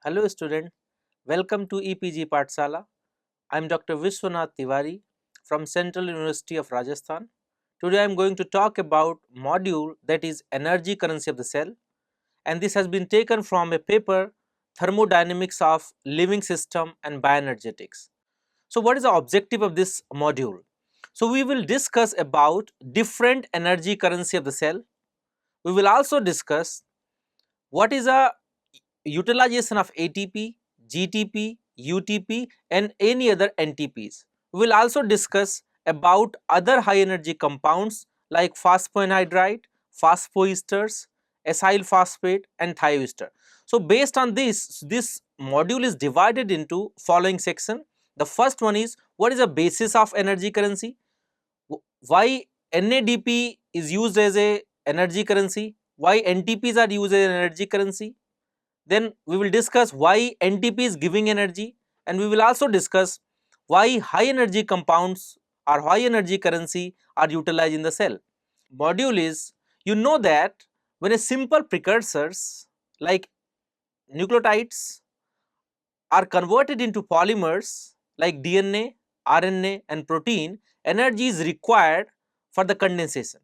Hello student, welcome to EPG Pathsala. I am Dr. Vishwanath Tiwari from Central University of Rajasthan. Today I am going to talk about module that is energy currency of the cell, and this has been taken from a paper Thermodynamics of Living System and Bioenergetics. So what is the objective of this module? So we will discuss about different energy currency of the cell. We will also discuss what is a utilization of ATP, GTP, UTP and any other NTPs. We will also discuss about other high energy compounds like phosphoanhydride, phosphoesters, acyl phosphate and thioester. So based on this module is divided into following section. The first one is what is the basis of energy currency, why NADP is used as a energy currency, why NTPs are used as an energy currency. Then we will discuss why NTP is giving energy, and we will also discuss why high energy compounds or high energy currency are utilized in the cell. Module is, you know that when a simple precursors like nucleotides are converted into polymers like DNA, RNA and protein, energy is required for the condensation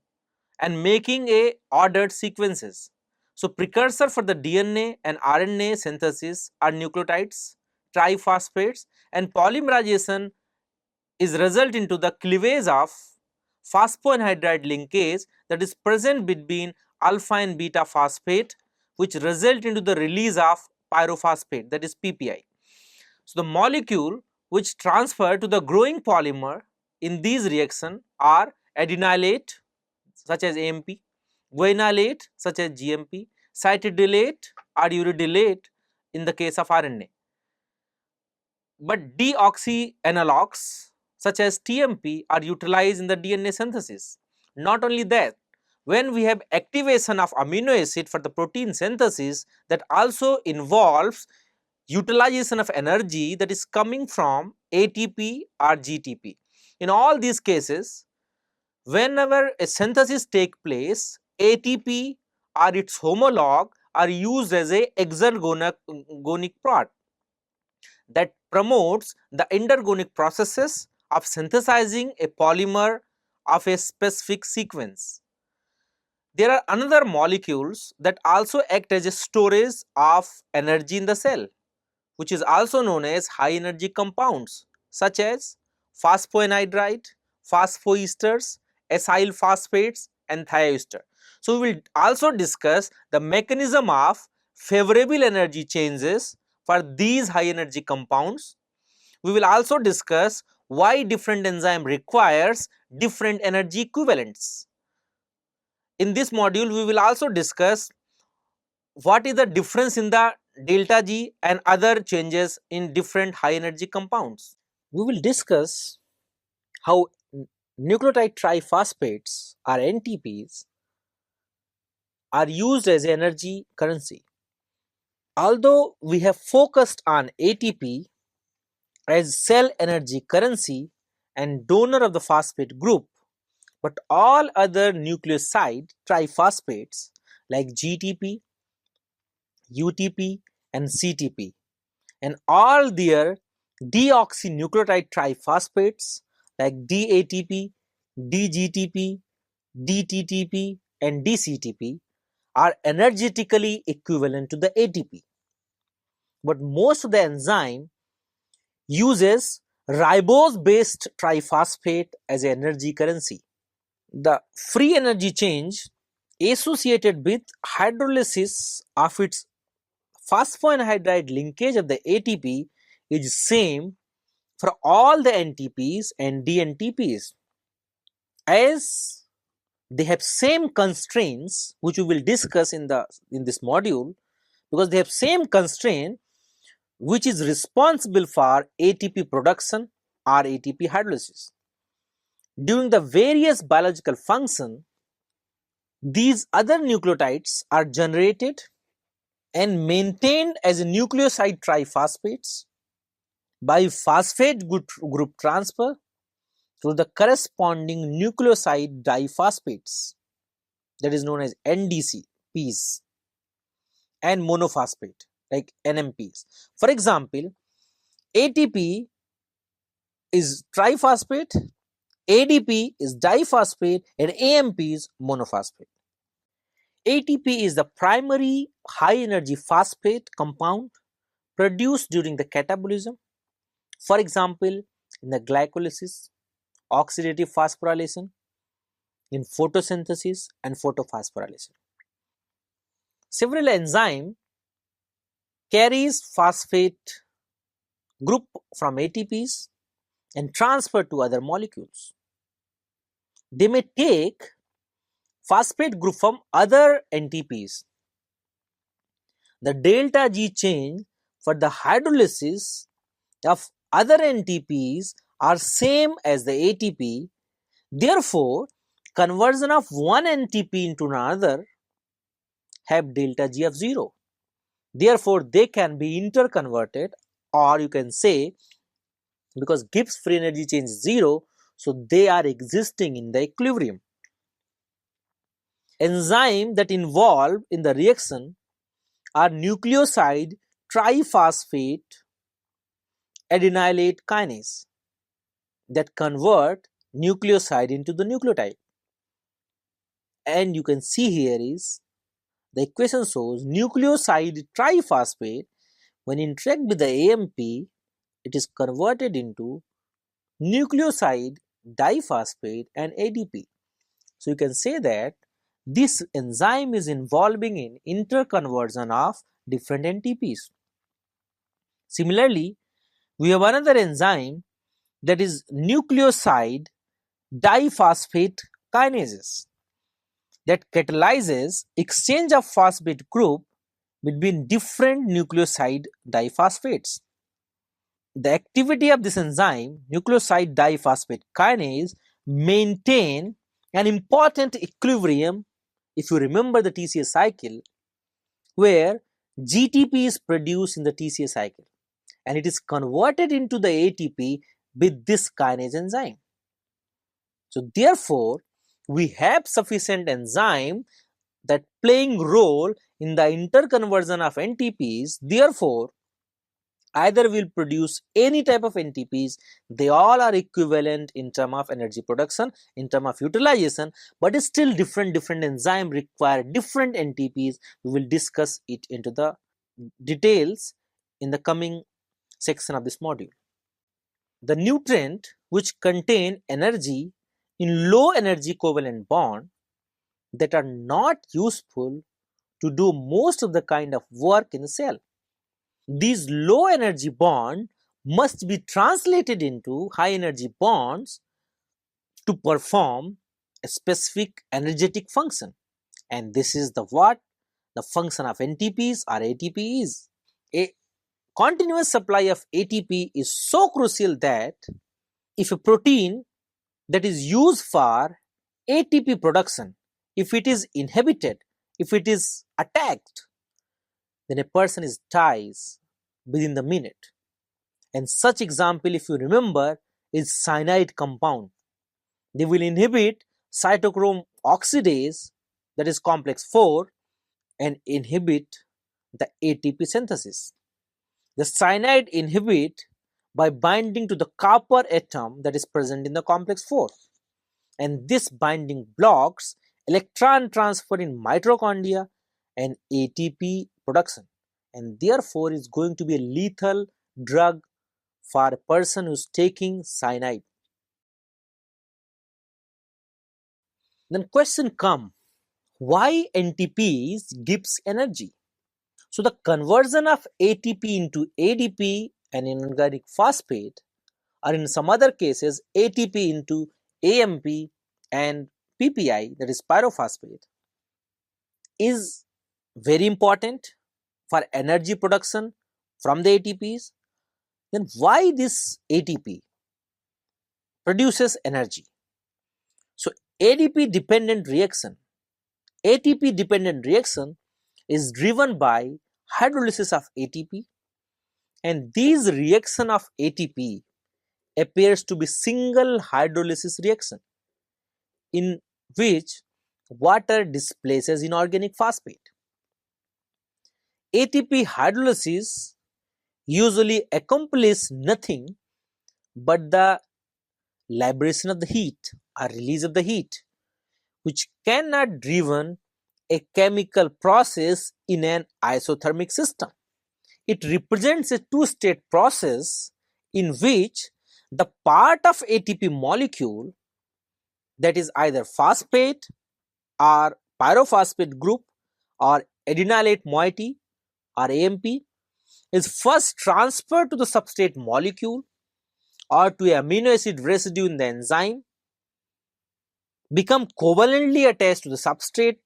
and making a ordered sequences. So precursor for the DNA and RNA synthesis are nucleotides, triphosphates, and polymerization is result into the cleavage of phosphoanhydride linkage that is present between alpha and beta phosphate, which result into the release of pyrophosphate, that is PPI. So the molecule which transfer to the growing polymer in these reaction are adenylate such as AMP, guanylate such as GMP, cytidylate or uridylate in the case of RNA. But deoxyanalogues such as TMP are utilized in the DNA synthesis. Not only that, when we have activation of amino acid for the protein synthesis, that also involves utilization of energy that is coming from ATP or GTP. In all these cases, whenever a synthesis take place, ATP or its homologue are used as a exergonic part that promotes the endergonic processes of synthesizing a polymer of a specific sequence. There are another molecules that also act as a storage of energy in the cell, which is also known as high energy compounds such as phosphoanhydride, phosphoesters, acyl phosphates and thioester. So we will also discuss the mechanism of favorable energy changes for these high energy compounds. We will also discuss why different enzyme requires different energy equivalents. In this module, we will also discuss what is the difference in the delta G and other changes in different high energy compounds. We will discuss how nucleotide triphosphates or NTPs are used as energy currency. Although we have focused on ATP as cell energy currency and donor of the phosphate group, but all other nucleoside triphosphates like GTP, UTP and CTP and all their deoxynucleotide triphosphates like DATP, DGTP, DTTP and DCTP are energetically equivalent to the ATP. But most of the enzyme uses ribose based triphosphate as an energy currency. The free energy change associated with hydrolysis of its phosphoanhydride linkage of the ATP is same for all the NTPs and DNTPs, as they have same constraints, which we will discuss in this module, because they have same constraint which is responsible for ATP production or ATP hydrolysis. During the various biological function, these other nucleotides are generated and maintained as nucleoside triphosphates by phosphate group transfer to the corresponding nucleoside diphosphates, that is known as NDCPs, and monophosphate like NMPs. For example, ATP is triphosphate, ADP is diphosphate, and AMP is monophosphate. ATP is the primary high energy phosphate compound produced during the catabolism, for example, in the glycolysis, oxidative phosphorylation, in photosynthesis, and photophosphorylation. Several enzymes carries phosphate group from ATPs and transfer to other molecules. They may take phosphate group from other NTPs. The delta G change for the hydrolysis of other NTPs are same as the ATP. Therefore, conversion of one NTP into another have delta G of 0. Therefore, they can be interconverted, or you can say, because Gibbs free energy change is 0, so they are existing in the equilibrium. Enzymes that involve in the reaction are nucleoside triphosphate adenylate kinase that convert nucleoside into the nucleotide. And you can see here is the equation shows nucleoside triphosphate when interact with the AMP, it is converted into nucleoside diphosphate and ADP. So you can say that this enzyme is involving in interconversion of different NTPs. Similarly, we have another enzyme that is nucleoside diphosphate kinases that catalyzes exchange of phosphate group between different nucleoside diphosphates. The activity of this enzyme, nucleoside diphosphate kinase, maintain an important equilibrium if you remember the TCA cycle, where GTP is produced in the TCA cycle and it is converted into the ATP with this kinase enzyme. So therefore, we have sufficient enzyme that playing role in the interconversion of NTPs. Therefore, either will produce any type of NTPs, they all are equivalent in terms of energy production, in terms of utilization, but still different enzymes require different NTPs. We will discuss it into the details in the coming section of this module. The nutrient which contain energy in low energy covalent bond that are not useful to do most of the kind of work in the cell. These low energy bonds must be translated into high energy bonds to perform a specific energetic function, and this is the what the function of NTPs or ATP is. A continuous supply of ATP is so crucial that if a protein that is used for ATP production, if it is inhibited, if it is attacked, then a person is dies within the minute. And such example, if you remember, is cyanide compound. They will inhibit cytochrome oxidase, that is complex 4, and inhibit the ATP synthesis. The cyanide inhibit by binding to the copper atom that is present in the complex 4, and this binding blocks electron transfer in mitochondria and ATP production, and therefore is going to be a lethal drug for a person who is taking cyanide. Then question come, why NTPs gives energy? So the conversion of ATP into ADP and inorganic phosphate, or in some other cases ATP into AMP and PPI, that is pyrophosphate, is very important for energy production from the ATPs. Then why this ATP produces energy? So ADP dependent reaction, ATP dependent reaction is driven by hydrolysis of ATP, and this reaction of ATP appears to be single hydrolysis reaction in which water displaces inorganic phosphate. ATP hydrolysis usually accomplishes nothing but the liberation of the heat or release of the heat, which cannot driven a chemical process in an isothermic system. It represents a two-state process in which the part of ATP molecule that is either phosphate or pyrophosphate group or adenylate moiety or AMP is first transferred to the substrate molecule or to a amino acid residue in the enzyme, become covalently attached to the substrate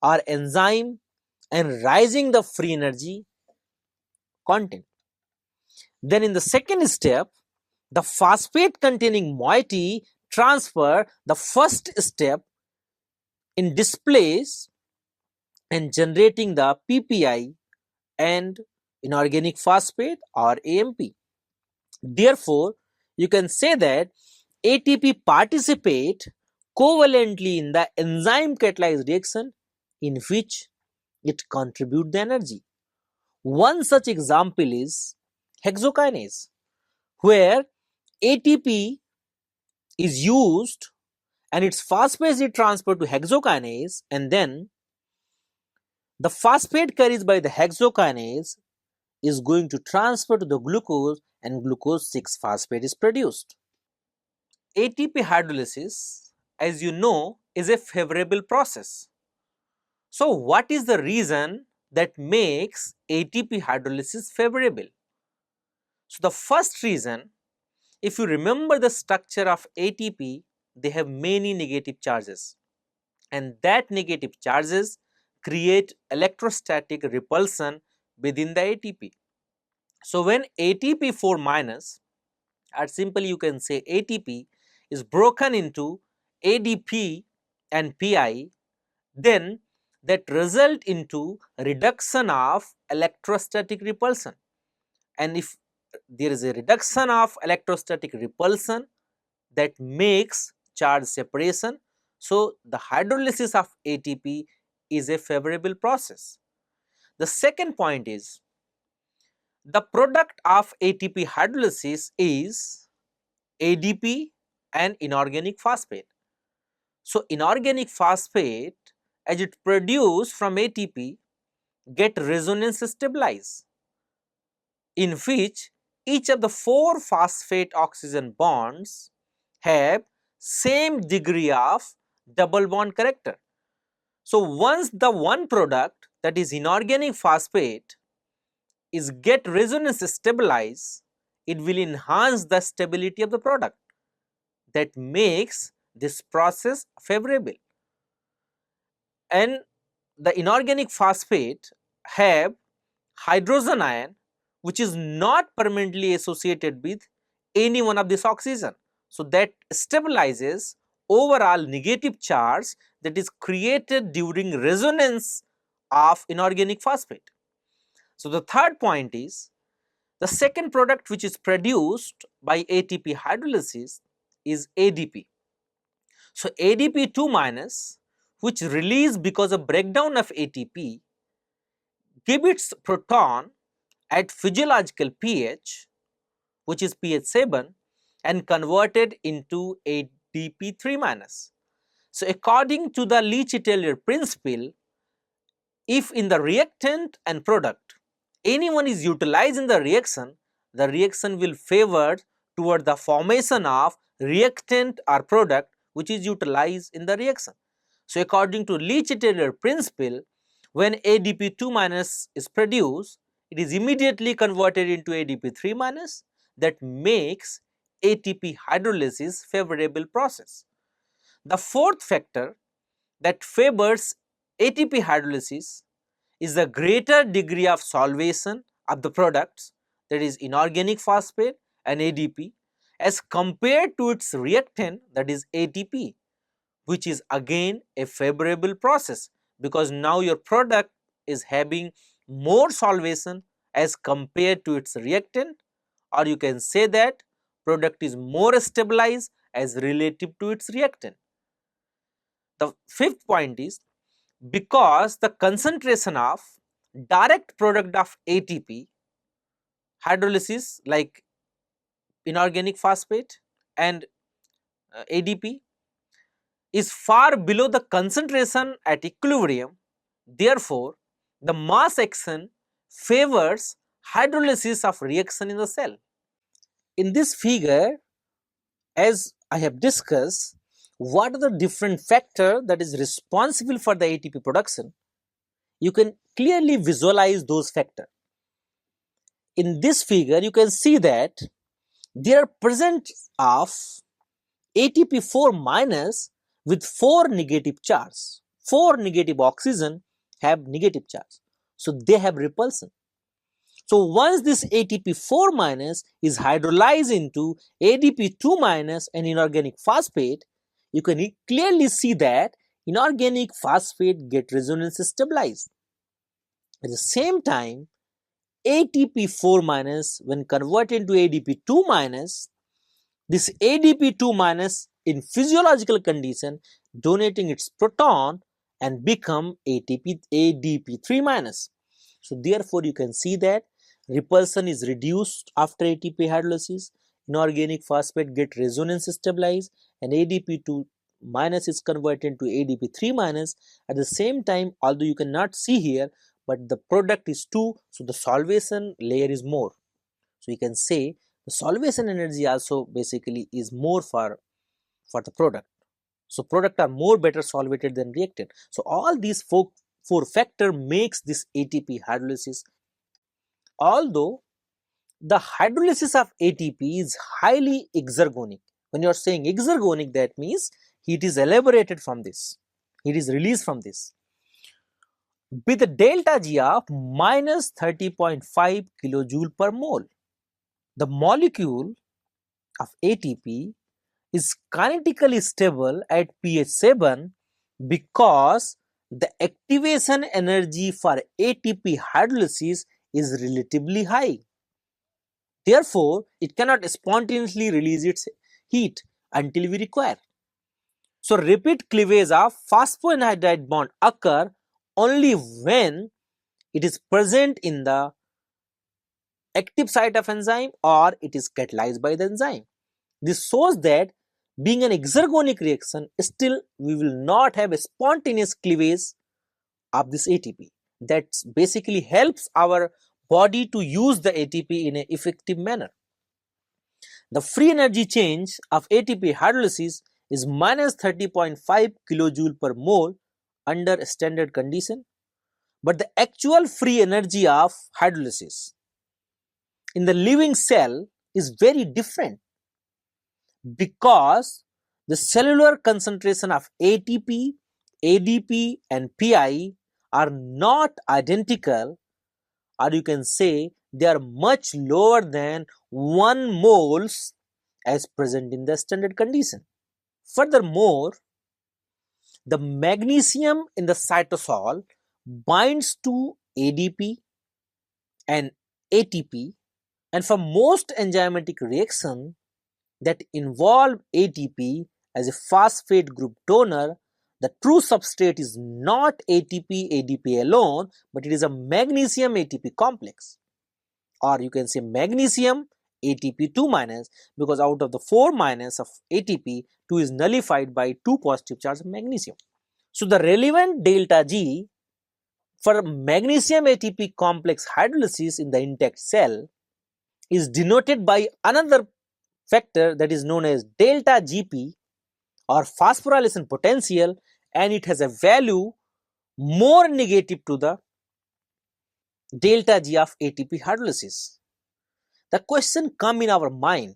or enzyme and raising the free energy content. Then in the second step, the phosphate containing moiety transfer the first step in displace and generating the PPI and inorganic phosphate or AMP. Therefore, you can say that ATP participate covalently in the enzyme catalyzed reaction in which it contributes the energy. One such example is hexokinase, where ATP is used and its phosphate is transferred to hexokinase, and then the phosphate carried by the hexokinase is going to transfer to the glucose and glucose 6 phosphate is produced. ATP hydrolysis, as you know, is a favorable process. So, what is the reason that makes ATP hydrolysis favorable? So, the first reason, if you remember the structure of ATP, they have many negative charges, and that negative charges create electrostatic repulsion within the ATP. So, when ATP 4 minus, or simply you can say ATP, is broken into ADP and PI, then that result into reduction of electrostatic repulsion. And if there is a reduction of electrostatic repulsion, that makes charge separation. So, the hydrolysis of ATP is a favorable process. The second point is the product of ATP hydrolysis is ADP and inorganic phosphate. So, inorganic phosphate as it produced from ATP get resonance stabilized, in which each of the 4 phosphate oxygen bonds have same degree of double bond character. So, once the one product, that is inorganic phosphate, is get resonance stabilized, it will enhance the stability of the product, that makes this process favorable. And the inorganic phosphate have hydrogen ion which is not permanently associated with any one of this oxygen. So, that stabilizes overall negative charge that is created during resonance of inorganic phosphate. So, the third point is the second product which is produced by ATP hydrolysis is ADP. So, ADP 2 minus, which release because of breakdown of ATP, give its proton at physiological pH, which is pH 7, and converted into ADP 3 minus. So, according to the Le Chatelier principle, if in the reactant and product anyone is utilized in the reaction will favor toward the formation of reactant or product which is utilized in the reaction. So, according to Le Chatelier principle, when ADP 2 minus is produced, it is immediately converted into ADP 3 minus, that makes ATP hydrolysis favorable process. The fourth factor that favors ATP hydrolysis is the greater degree of solvation of the products, that is inorganic phosphate and ADP, as compared to its reactant, that is ATP, which is again a favorable process, because now your product is having more solvation as compared to its reactant, or you can say that product is more stabilized as relative to its reactant. The fifth point is because the concentration of direct product of ATP hydrolysis like inorganic phosphate and ADP is far below the concentration at equilibrium. Therefore, the mass action favors hydrolysis of reaction in the cell. In this figure, as I have discussed, what are the different factors that is responsible for the ATP production? You can clearly visualize those factors. In this figure, you can see that there are presence of ATP4 minus with 4 negative charge. 4 negative oxygen have negative charge. So they have repulsion. So once this ATP4 minus is hydrolyzed into ADP2 minus and inorganic phosphate, you can clearly see that inorganic phosphate get resonance stabilized. At the same time, ATP4 minus when converted into ADP2 minus, this ADP2 minus in physiological condition donating its proton and become ADP3 minus. So therefore you can see that repulsion is reduced after ATP hydrolysis, inorganic phosphate get resonance stabilized and ADP2 minus is converted into ADP3 minus. At the same time, although you cannot see here, but the product is 2, so the solvation layer is more. So you can say the solvation energy also basically is more for the product. So product are more better solvated than reacted. So all these four factor makes this ATP hydrolysis. Although the hydrolysis of ATP is highly exergonic. When you are saying exergonic, that means heat is elaborated from this, heat is released from this. With a delta G of minus 30.5 kilojoule per mole, the molecule of ATP is kinetically stable at pH 7 because the activation energy for ATP hydrolysis is relatively high. Therefore, it cannot spontaneously release its heat until we require. So, rapid cleavage of phosphoanhydride bond occur only when it is present in the active site of enzyme or it is catalyzed by the enzyme. This shows that being an exergonic reaction, still we will not have a spontaneous cleavage of this ATP. That basically helps our body to use the ATP in an effective manner. The free energy change of ATP hydrolysis is minus 30.5 kilojoule per mole under standard condition, but the actual free energy of hydrolysis in the living cell is very different because the cellular concentration of ATP, ADP and PI are not identical, or you can say they are much lower than 1 moles as present in the standard condition. Furthermore, the magnesium in the cytosol binds to ADP and ATP, and for most enzymatic reaction that involve ATP as a phosphate group donor, the true substrate is not ATP ADP alone, but it is a magnesium ATP complex, or you can say magnesium ATP2 minus, because out of the 4 minus of ATP, 2 is nullified by 2 positive charge of magnesium. So the relevant delta G for magnesium ATP complex hydrolysis in the intact cell is denoted by another factor that is known as delta Gp or phosphorylation potential, and it has a value more negative to the delta G of ATP hydrolysis. The question comes in our mind,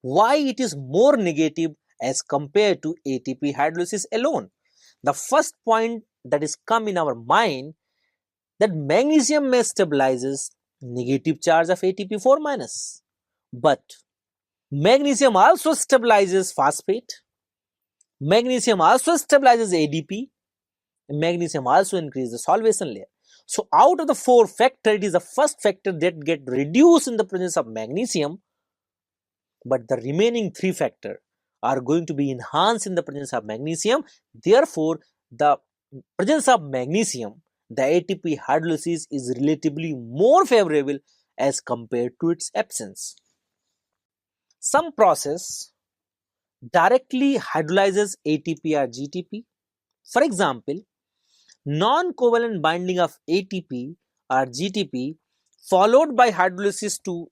why it is more negative as compared to ATP hydrolysis alone? The first point that is come in our mind that magnesium may stabilizes negative charge of ATP4 minus, but magnesium also stabilizes phosphate, magnesium also stabilizes ADP, and magnesium also increases the solvation layer. So out of the 4 factors, it is the first factor that get reduced in the presence of magnesium, but the remaining 3 factors are going to be enhanced in the presence of magnesium. Therefore, the presence of magnesium the ATP hydrolysis is relatively more favorable as compared to its absence. Some process directly hydrolyzes ATP or GTP. For example, non-covalent binding of ATP or GTP followed by hydrolysis to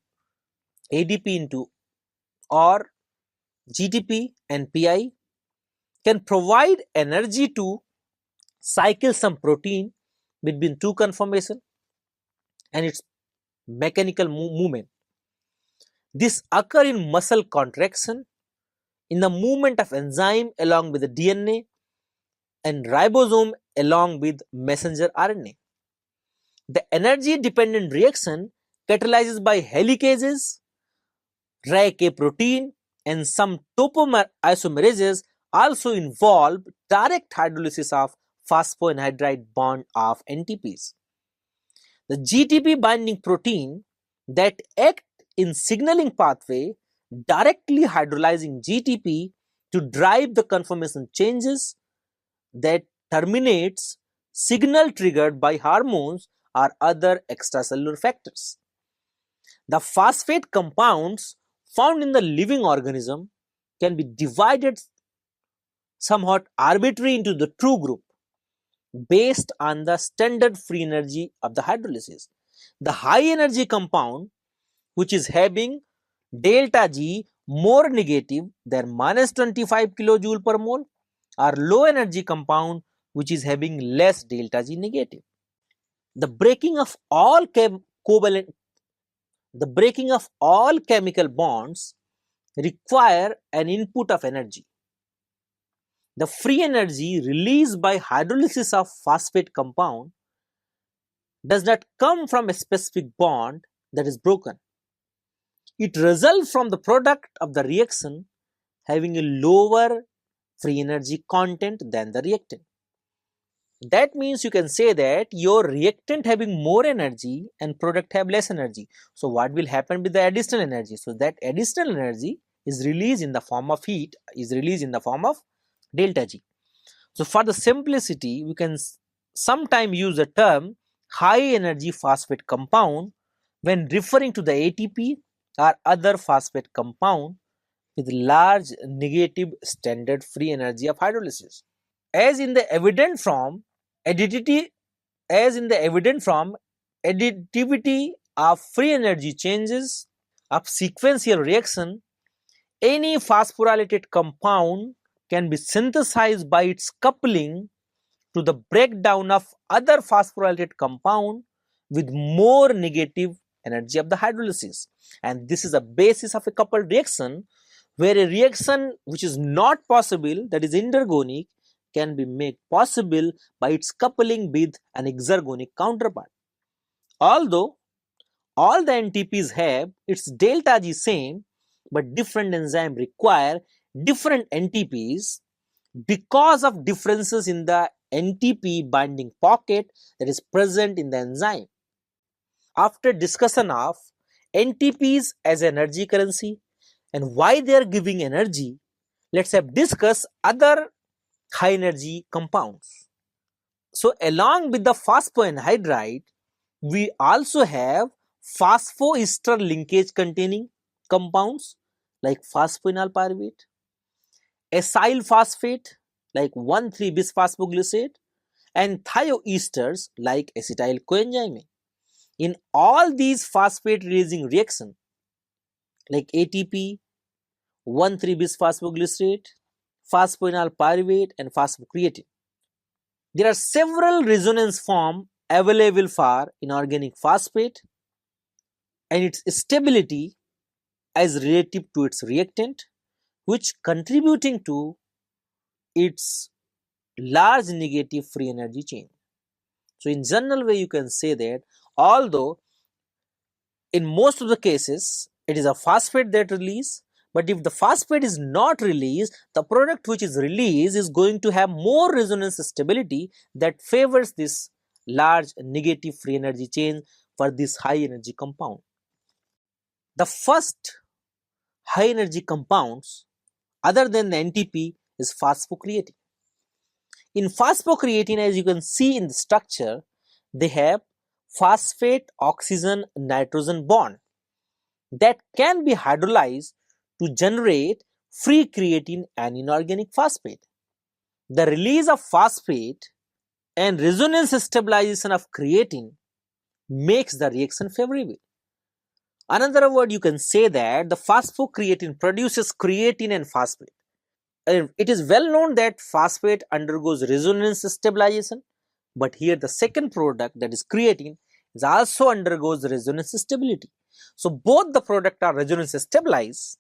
ADP into or GTP and PI can provide energy to cycle some protein between two conformation and its mechanical movement. This occur in muscle contraction, in the movement of enzyme along with the DNA and ribosome along with messenger RNA. The energy dependent reaction catalyzed by helicases, RAK protein and some topoisomerases also involve direct hydrolysis of phosphoanhydride bond of NTPs. The GTP binding protein that act in signaling pathway directly hydrolyzing GTP to drive the conformation changes that terminates signal triggered by hormones or other extracellular factors. The phosphate compounds found in the living organism can be divided somewhat arbitrarily into the true group based on the standard free energy of the hydrolysis. The high energy compound which is having delta G more negative than minus 25 kilojoule per mole or low energy compound which is having less delta G negative. The breaking of all chemical bonds require an input of energy. The free energy released by hydrolysis of phosphate compound does not come from a specific bond that is broken. It results from the product of the reaction having a lower free energy content than the reactant. That means you can say that your reactant having more energy and product have less energy. So what will happen with the additional energy? So that additional energy is released in the form of heat, is released in the form of delta G. So for the simplicity, we can sometimes use the term high energy phosphate compound when referring to the ATP or other phosphate compound with large negative standard free energy of hydrolysis. As in the evident from additivity of free energy changes of sequential reaction, any phosphorylated compound can be synthesized by its coupling to the breakdown of other phosphorylated compound with more negative energy of the hydrolysis. And this is a basis of a coupled reaction where a reaction which is not possible, that is endergonic, can be made possible by its coupling with an exergonic counterpart. Although all the NTPs have its delta G same, but different enzymes require different NTPs because of differences in the NTP binding pocket that is present in the enzyme. After discussion of NTPs as energy currency and why they are giving energy, let's have discuss other high energy compounds. So along with the phosphoanhydride, we also have phosphoester linkage containing compounds like phosphoenol pyruvate, acyl phosphate like 1,3-bisphosphoglycerate and thioesters like acetyl coenzyme. In all these phosphate releasing reactions like ATP, 1,3-bisphosphoglycerate, phosphoenol pyruvate and phosphocreatine, there are several resonance forms available for inorganic phosphate and its stability as relative to its reactant, which contributing to its large negative free energy chain. So in general way you can say that although in most of the cases it is a phosphate that release, but if the phosphate is not released, the product which is released is going to have more resonance stability that favors this large negative free energy chain for this high energy compound. The first high energy compounds other than the NTP is phosphocreatine. In phosphocreatine, as you can see in the structure, they have phosphate oxygen nitrogen bond that can be hydrolyzed to generate free creatine and inorganic phosphate. The release of phosphate and resonance stabilization of creatine makes the reaction favorable. Another word, you can say that the phosphocreatine produces creatine and phosphate. It is well known that phosphate undergoes resonance stabilization, but here the second product, that is creatine, is also undergoes resonance stability. So both the product are resonance stabilized.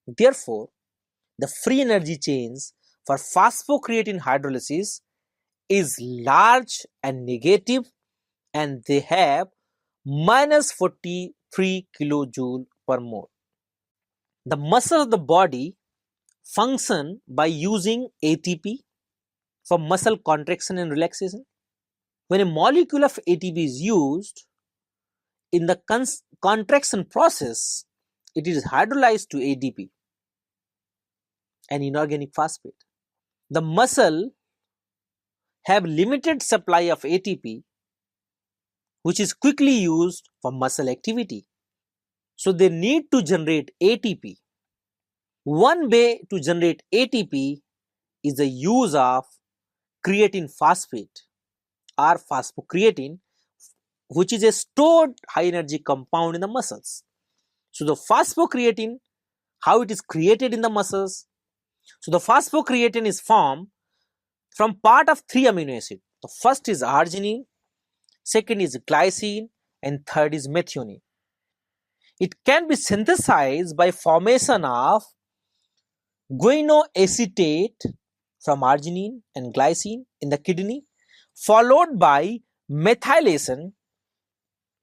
Therefore, the free energy change for phosphocreatine hydrolysis is large and negative, and they have minus 43 kilojoule per mole. The muscle of the body function by using ATP for muscle contraction and relaxation. When a molecule of ATP is used in the contraction process, it is hydrolyzed to ADP, an inorganic phosphate. The muscle have limited supply of ATP, which is quickly used for muscle activity. So they need to generate ATP. One way to generate ATP is the use of creatine phosphate or phosphocreatine, which is a stored high energy compound in the muscles. So the phosphocreatine, how it is created in the muscles? So the phosphocreatine is formed from part of three amino acids. The first is arginine, second is glycine, and third is methionine. It can be synthesized by formation of guanoacetate from arginine and glycine in the kidney, followed by methylation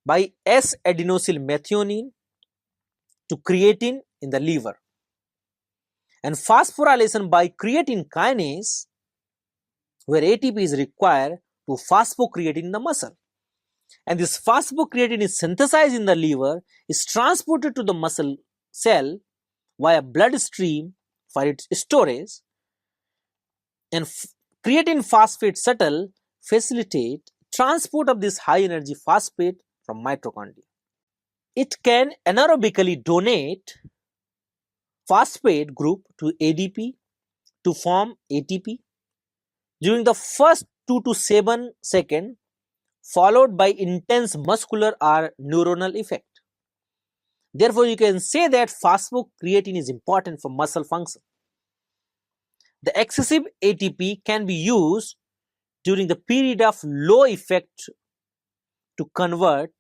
by S-adenosylmethionine to creatine in the liver, and phosphorylation by creatine kinase, where ATP is required, to phosphocreatine in the muscle. And this phosphocreatine is synthesized in the liver, is transported to the muscle cell via bloodstream for its storage, and creatine phosphate shuttle facilitate transport of this high energy phosphate from mitochondria. It can anaerobically donate phosphate group to ADP to form ATP during the first 2 to 7 seconds, followed by intense muscular or neuronal effect. Therefore, you can say that phosphocreatine is important for muscle function. The excessive ATP can be used during the period of low effect to convert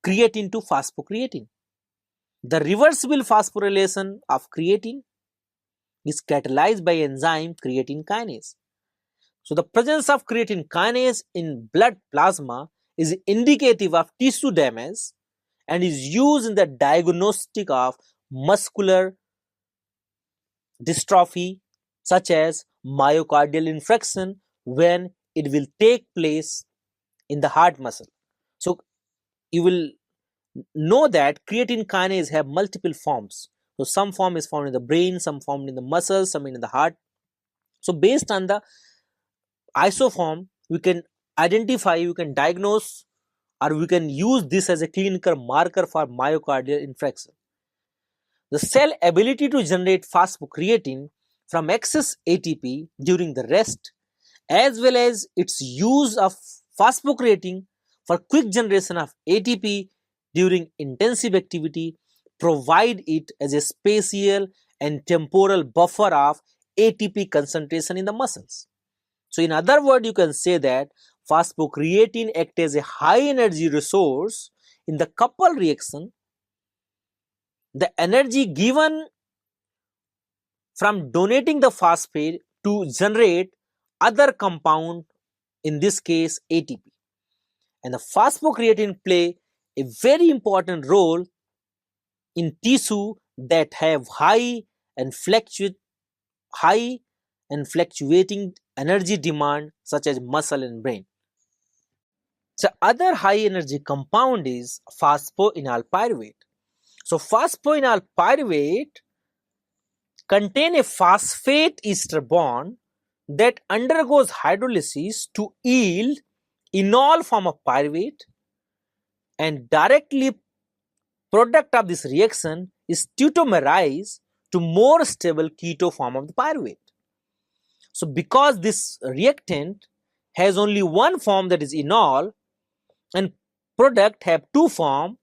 creatine to phosphocreatine. The reversible phosphorylation of creatine is catalyzed by enzyme creatine kinase. So the presence of creatine kinase in blood plasma is indicative of tissue damage and is used in the diagnostic of muscular dystrophy such as myocardial infarction when it will take place in the heart muscle. So you will know that creatine kinase have multiple forms. So some form is found in the brain, some found in the muscles, some in the heart. So based on the isoform, we can identify, we can diagnose, or we can use this as a clinical marker for myocardial infarction. The cell ability to generate phosphocreatine from excess ATP during the rest, as well as its use of phosphocreatine for quick generation of ATP during intensive activity, provide it as a spatial and temporal buffer of ATP concentration in the muscles. So in other words, you can say that phosphocreatine acts as a high energy resource in the couple reaction. The energy given from donating the phosphate to generate other compound, in this case ATP. And the phosphocreatine play a very important role in tissue that have high and fluctuating energy demand, such as muscle and brain. So other high energy compound is phosphoenol pyruvate. So phosphoenol pyruvate contain a phosphate ester bond that undergoes hydrolysis to yield enol form of pyruvate, and directly product of this reaction is tautomerized to more stable keto form of the pyruvate. So because this reactant has only one form, that is enol, and product have two form,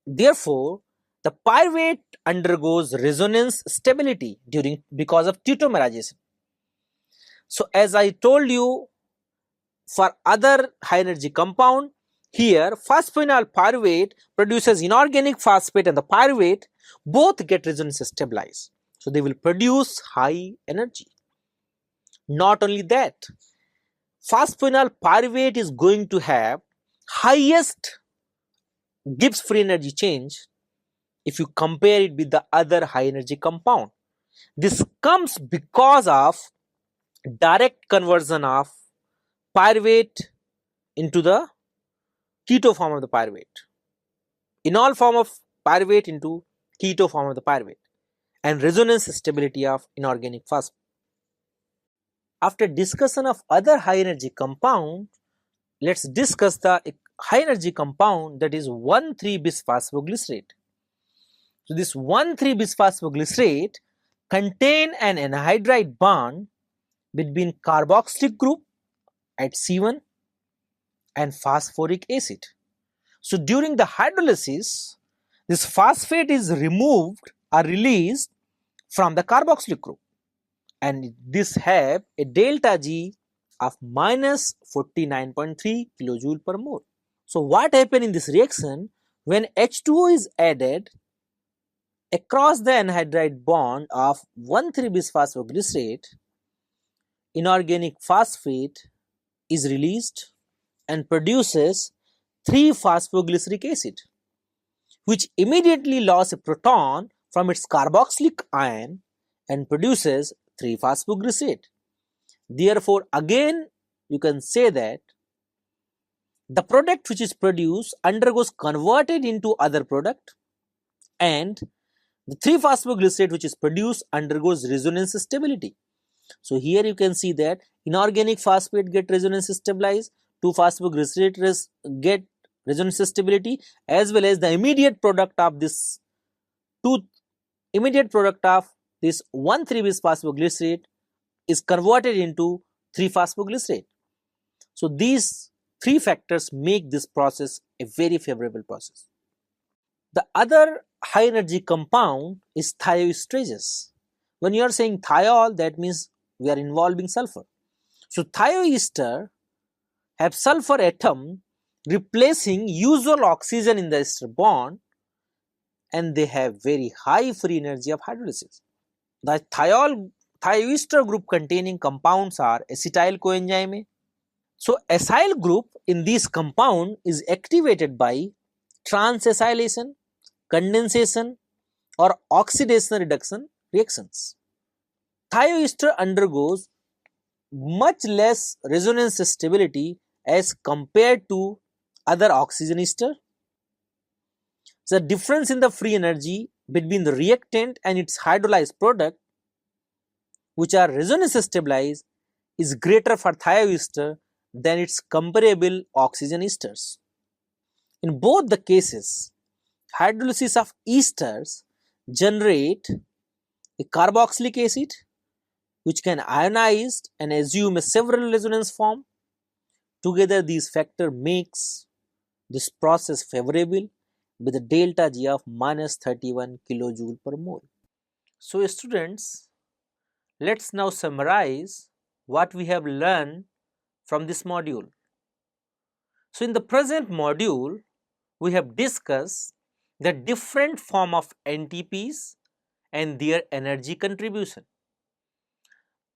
therefore the pyruvate undergoes resonance stability because of tautomerization. So as I told you, for other high energy compound, here phosphoenol pyruvate produces inorganic phosphate, and the pyruvate both get resonance stabilized. So they will produce high energy. Not only that, phosphoenol pyruvate is going to have highest Gibbs free energy change if you compare it with the other high energy compound. This comes because of direct conversion of pyruvate into the keto form of the pyruvate, enol form of pyruvate into keto form of the pyruvate, and resonance stability of inorganic phosphate. After discussion of other high energy compound, let's discuss the high energy compound, that is 1,3-bisphosphoglycerate. So this 1,3-bisphosphoglycerate contain an anhydride bond between carboxylic group at C1 and phosphoric acid. So during the hydrolysis, this phosphate is removed or released from the carboxylic group, and this have a delta G of minus 49.3 kilojoule per mole. So what happens in this reaction when H2O is added across the anhydride bond of 1,3-bisphosphoglycerate, inorganic phosphate is released and produces 3-phosphoglyceric acid, which immediately loses a proton from its carboxylic ion and produces 3-phosphoglycerate. Therefore, again you can say that the product which is produced undergoes converted into other product, and the 3-phosphoglycerate which is produced undergoes resonance stability. So here you can see that inorganic phosphate get resonance stabilized, 2-phosphoglycerate get resonance stability, as well as the immediate product of this 1,3-bisphosphoglycerate is converted into 3-phosphoglycerate. So these three factors make this process a very favorable process. The other high energy compound is thioesterases. When you are saying thiol, that means we are involving sulfur. So thioester have sulfur atom replacing usual oxygen in the ester bond, and they have very high free energy of hydrolysis. The thioester group containing compounds are acetyl coenzyme A. So acyl group in this compound is activated by transacylation, condensation, or oxidation reduction reactions. Thioester undergoes much less resonance stability as compared to other oxygen ester. The difference in the free energy between the reactant and its hydrolyzed product, which are resonance stabilized, is greater for thioester than its comparable oxygen esters. In both the cases, hydrolysis of esters generate a carboxylic acid which can ionize and assume a several resonance form. Together these factors makes this process favorable with a delta G of minus 31 kilojoule per mole. So students, let's now summarize what we have learned from this module. So in the present module, we have discussed the different form of NTPs and their energy contribution.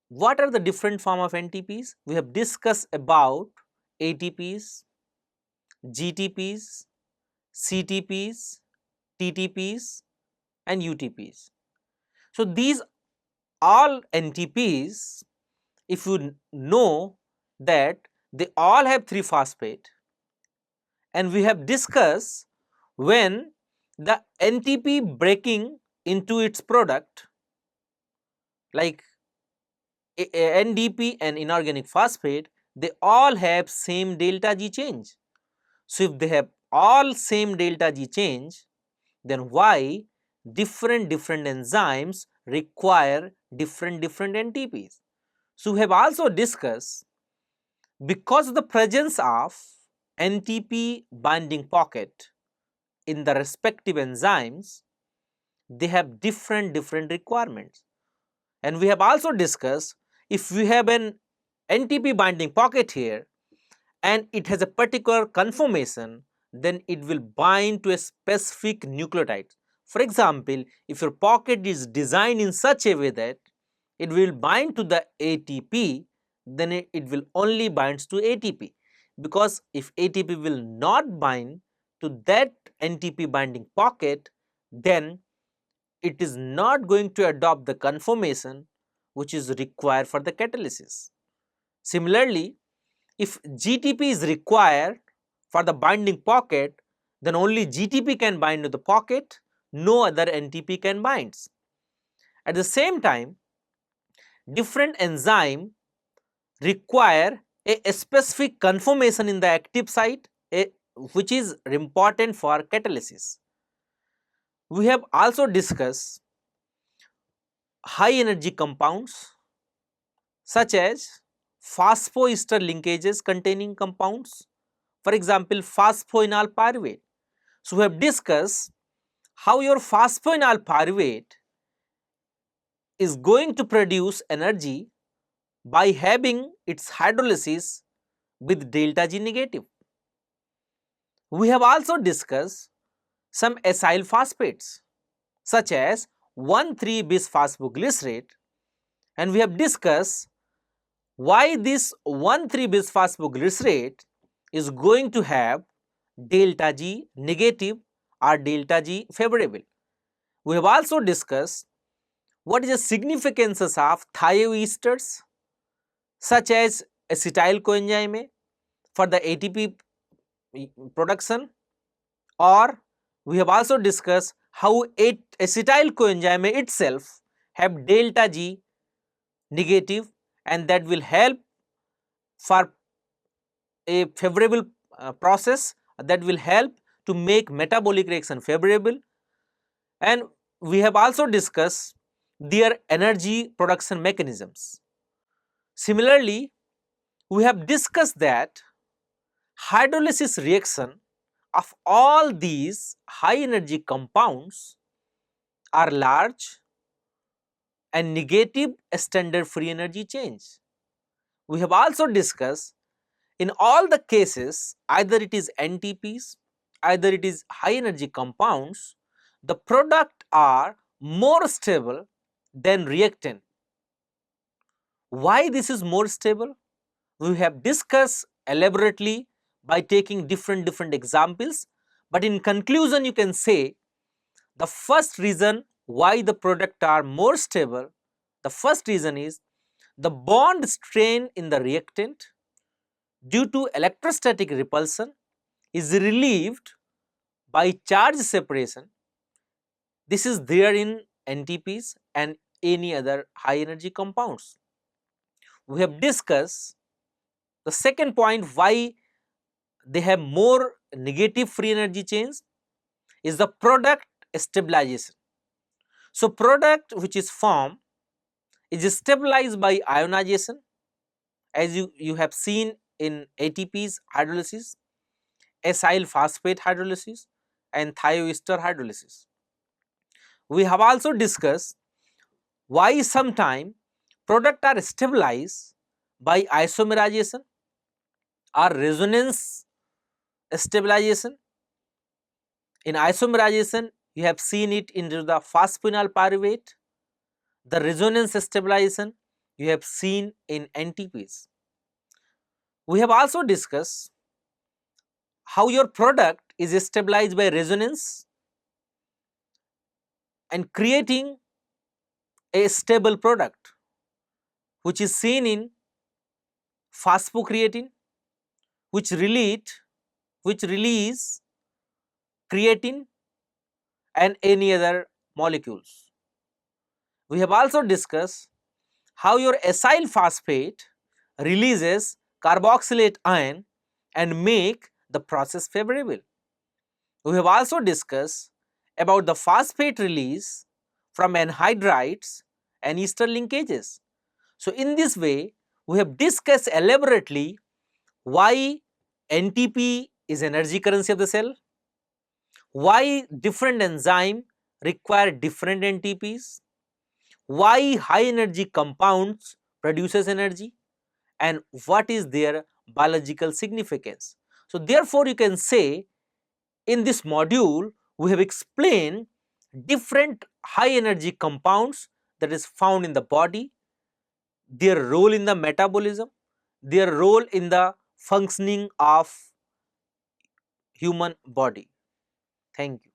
What are the different form of NTPs? We have discussed about ATPs, GTPs, CTPs, TTPs and UTPs. So these all NTPs, if you know that they all have 3-phosphate, and we have discussed when the NTP breaking into its product like NDP and inorganic phosphate, they all have same delta G change. So if they have all same delta G change, then why different enzymes require different NTPs? So we have also discussed, because of the presence of NTP binding pocket in the respective enzymes, they have different requirements. And we have also discussed, if we have an NTP binding pocket here and it has a particular conformation, then it will bind to a specific nucleotide. For example, if your pocket is designed in such a way that it will bind to the ATP, then it will only binds to ATP, because if ATP will not bind to that NTP binding pocket, then it is not going to adopt the conformation which is required for the catalysis. Similarly, if GTP is required for the binding pocket, then only GTP can bind to the pocket, no other NTP can bind. At the same time, different enzyme require a specific conformation in the active site, which is important for catalysis. We have also discussed high energy compounds such as phosphoester linkages containing compounds, for example phosphoenol pyruvate. So we have discussed how your phosphoenol pyruvate is going to produce energy by having its hydrolysis with delta G negative. We have also discussed some acyl phosphates such as 1,3-bisphosphoglycerate, and we have discussed why this 1,3-bisphosphoglycerate is going to have delta G negative or delta G favorable. We have also discussed what is the significances of thioesters such as acetyl coenzyme A for the ATP production, or we have also discussed how acetyl coenzyme A itself have delta G negative, and that will help for a favorable process, that will help to make metabolic reaction favorable. And we have also discussed their energy production mechanisms. Similarly, we have discussed that hydrolysis reaction of all these high energy compounds are large and negative standard free energy change. We have also discussed, in all the cases, either it is NTPs, either it is high energy compounds, the product are more stable than reactant. Why this is more stable? We have discussed elaborately by taking different examples, but in conclusion you can say the first reason why the product are more stable, the first reason is the bond strain in the reactant due to electrostatic repulsion is relieved by charge separation. This is there in NTPs and any other high energy compounds. We have discussed the second point, why they have more negative free energy change, is the product stabilization. So product which is formed is stabilized by ionization, as you have seen in ATPs hydrolysis, acyl phosphate hydrolysis and thioester hydrolysis. We have also discussed why sometime product are stabilized by isomerization or resonance stabilization. In isomerization, you have seen it into the phosphoenol pyruvate. The resonance stabilization you have seen in NTPs. We have also discussed how your product is stabilized by resonance and creating a stable product, which is seen in phosphocreatine, which release creatine and any other molecules. We have also discussed how your acyl phosphate releases carboxylate ion and make the process favorable. We have also discussed about the phosphate release from anhydrides and ester linkages. So, in this way, we have discussed elaborately why NTP is energy currency of the cell, why different enzyme require different NTPs, why high energy compounds produces energy, and what is their biological significance. So, therefore, you can say in this module we have explained different high energy compounds that is found in the body, their role in the metabolism, their role in the functioning of human body. Thank you.